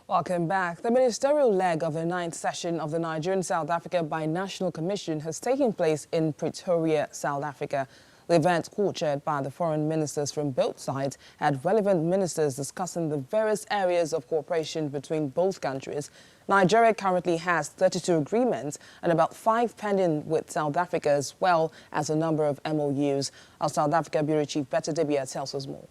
Welcome back. The ministerial leg of the 9th session of the Nigerian-South Africa Binational Commission has taken place in Pretoria, South Africa. The event, co-chaired by the foreign ministers from both sides, had relevant ministers discussing the various areas of cooperation between both countries. Nigeria currently has 32 agreements and about 5 pending with South Africa, as well as a number of MOUs. Our South Africa Bureau Chief Better Dibia tells us more.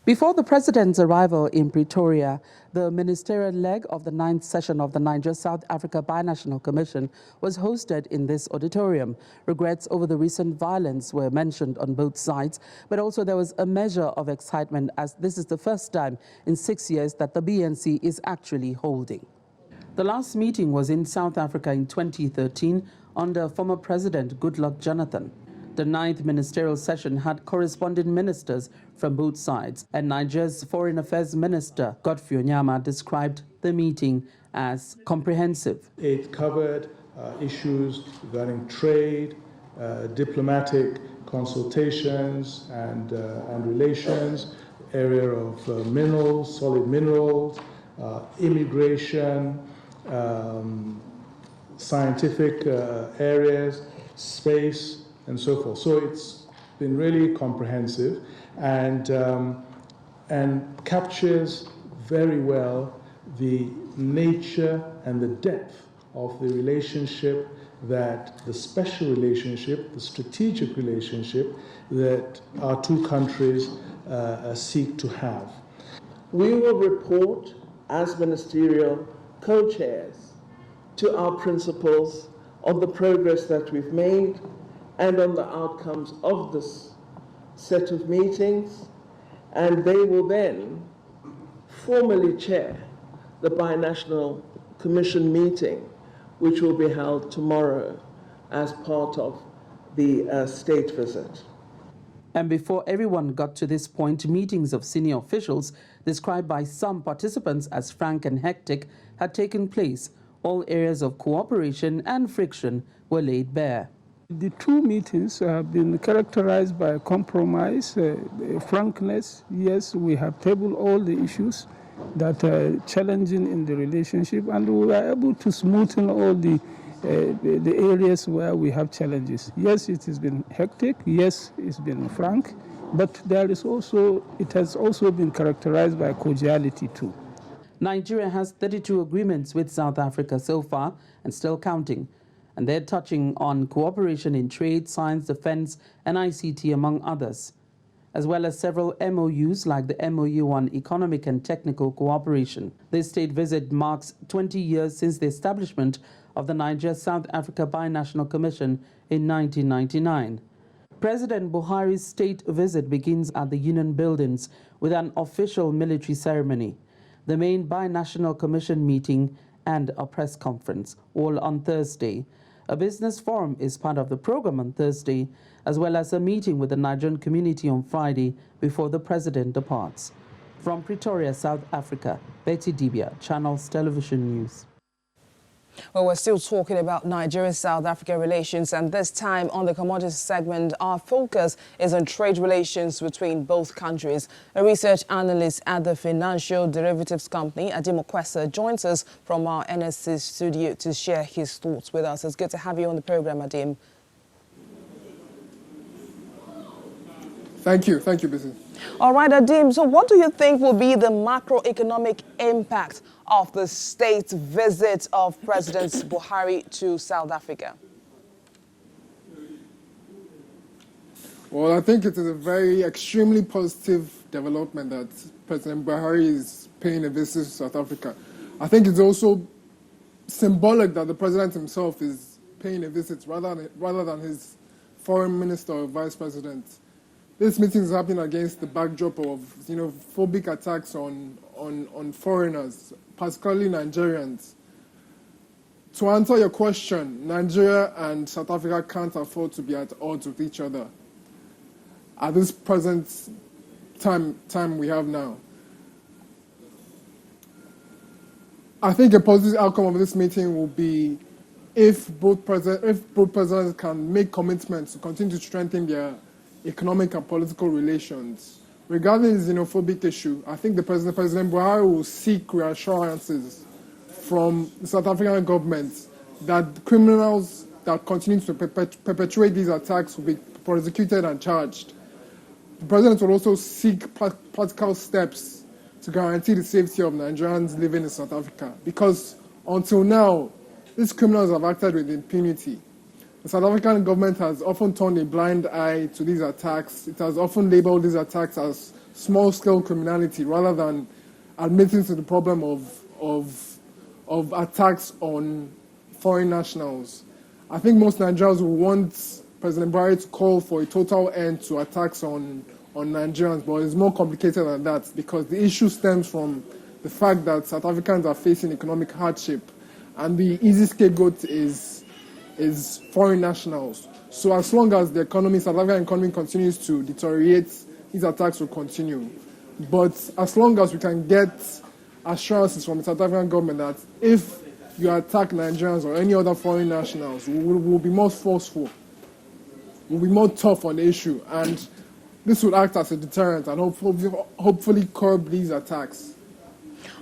Before the President's arrival in Pretoria, the ministerial leg of the 9th session of the Niger-South Africa Binational Commission was hosted in this auditorium. Regrets over the recent violence were mentioned on both sides, but also there was a measure of excitement as this is the first time in 6 years that the BNC is actually holding. The last meeting was in South Africa in 2013 under former President Goodluck Jonathan. The 9th ministerial session had corresponding ministers from both sides, and Niger's Foreign Affairs Minister, Godfrey Onyama, described the meeting as comprehensive. It covered issues regarding trade, diplomatic consultations and relations, area of minerals, solid minerals, immigration, scientific areas, space, and so forth. So it's been really comprehensive and captures very well the nature and the depth of the relationship, that the special relationship, the strategic relationship that our two countries seek to have. We will report as ministerial co-chairs to our principals on the progress that we've made and on the outcomes of this set of meetings, and they will then formally chair the Binational Commission meeting, which will be held tomorrow as part of the state visit. And before everyone got to this point, meetings of senior officials, described by some participants as frank and hectic, had taken place. All areas of cooperation and friction were laid bare. The two meetings have been characterized by compromise, frankness. Yes, we have tabled all the issues that are challenging in the relationship, and we were able to smoothen all the areas where we have challenges. Yes, it has been hectic. Yes, it's been frank, but it has also been characterized by cordiality too. Nigeria has 32 agreements with South Africa so far and still counting. And they're touching on cooperation in trade, science, defense, and ICT, among others, as well as several MOUs like the MOU on economic and technical cooperation. This state visit marks 20 years since the establishment of the Niger-South Africa Binational Commission in 1999. President Buhari's state visit begins at the Union Buildings with an official military ceremony, the main Binational Commission meeting, and a press conference, all on Thursday. A business forum is part of the program on Thursday, as well as a meeting with the Nigerian community on Friday before the president departs. From Pretoria, South Africa, Betty Dibia, Channels Television News. Well, we're still talking about Nigeria-South Africa relations, and this time on the Commodities segment, our focus is on trade relations between both countries. A research analyst at the financial derivatives company, Adim Okwesa, joins us from our NSC studio to share his thoughts with us. It's good to have you on the program, Adim. Thank you, Bisi. All right, Adim, so what do you think will be the macroeconomic impact of the state visit of President Buhari to South Africa? Well, I think it is a very extremely positive development that President Buhari is paying a visit to South Africa. I think it's also symbolic that the president himself is paying a visit rather than his foreign minister or vice president. This meeting is happening against the backdrop of phobic attacks on foreigners, particularly Nigerians. To answer your question, Nigeria and South Africa can't afford to be at odds with each other at this present time we have now. I think a positive outcome of this meeting will be if both presidents can make commitments to continue to strengthen their economic and political relations regarding the xenophobic issue, I think President Buhari will seek reassurances from the South African government that criminals that continue to perpetuate these attacks will be prosecuted and charged. The president will also seek practical steps to guarantee the safety of Nigerians living in South Africa, because until now, these criminals have acted with impunity. The South African government has often turned a blind eye to these attacks. It has often labeled these attacks as small-scale criminality rather than admitting to the problem of attacks on foreign nationals. I think most Nigerians will want President Buhari to call for a total end to attacks on Nigerians, but it's more complicated than that, because the issue stems from the fact that South Africans are facing economic hardship, and the easy scapegoat is foreign nationals. So as long as the economy, South African economy, continues to deteriorate, these attacks will continue. But as long as we can get assurances from the South African government that if you attack Nigerians or any other foreign nationals, we'll be more forceful, we'll be more tough on the issue, and this will act as a deterrent and hopefully curb these attacks.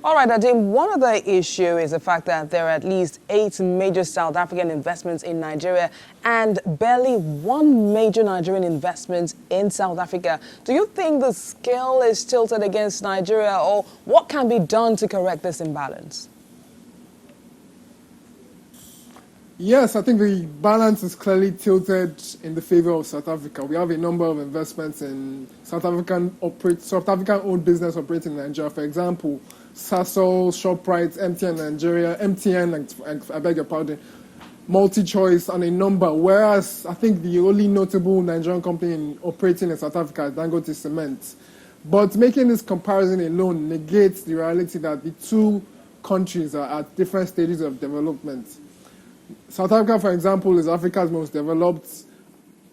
All right, Adim, one other issue is the fact that there are at least 8 major South African investments in Nigeria and barely 1 major Nigerian investment in South Africa. Do you think the scale is tilted against Nigeria, or what can be done to correct this imbalance? Yes, I think the balance is clearly tilted in the favor of South Africa. We have a number of investments in South African-owned business operating in Nigeria. For example, Sasol, Shoprite, MTN Nigeria, MTN, I beg your pardon, MultiChoice, and a number. Whereas I think the only notable Nigerian company operating in South Africa is Dangote Cement. But making this comparison alone negates the reality that the two countries are at different stages of development. South Africa, for example, is Africa's most developed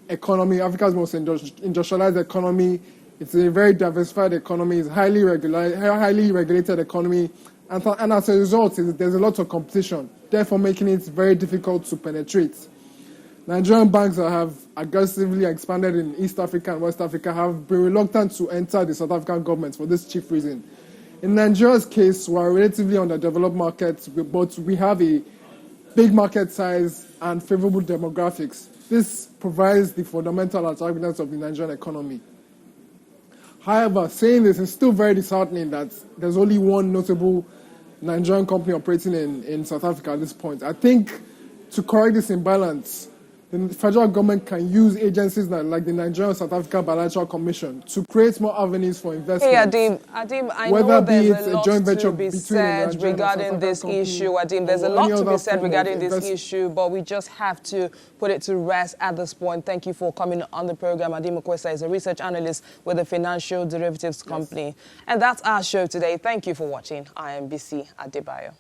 economy, Africa's most industrialized economy. It's a very diversified economy. It's highly regulated economy. And as a result, there's a lot of competition, therefore making it very difficult to penetrate. Nigerian banks that have aggressively expanded in East Africa and West Africa have been reluctant to enter the South African government for this chief reason. In Nigeria's case, we're relatively underdeveloped markets, but we have a big market size and favorable demographics. This provides the fundamental attractiveness of the Nigerian economy. However, saying this, is still very disheartening that there's only one notable Nigerian company operating in South Africa at this point. I think to correct this imbalance, the federal government can use agencies like the Nigerian South Africa Bilateral Commission to create more avenues for investment. Hey, Adim, I know there's a lot to be said regarding this issue. Adim, there's a lot to be said regarding this issue, but we just have to put it to rest at this point. Thank you for coming on the program. Adim Okwesa is a research analyst with the Financial Derivatives Company. And that's our show today. Thank you for watching. I am BC Adebayo.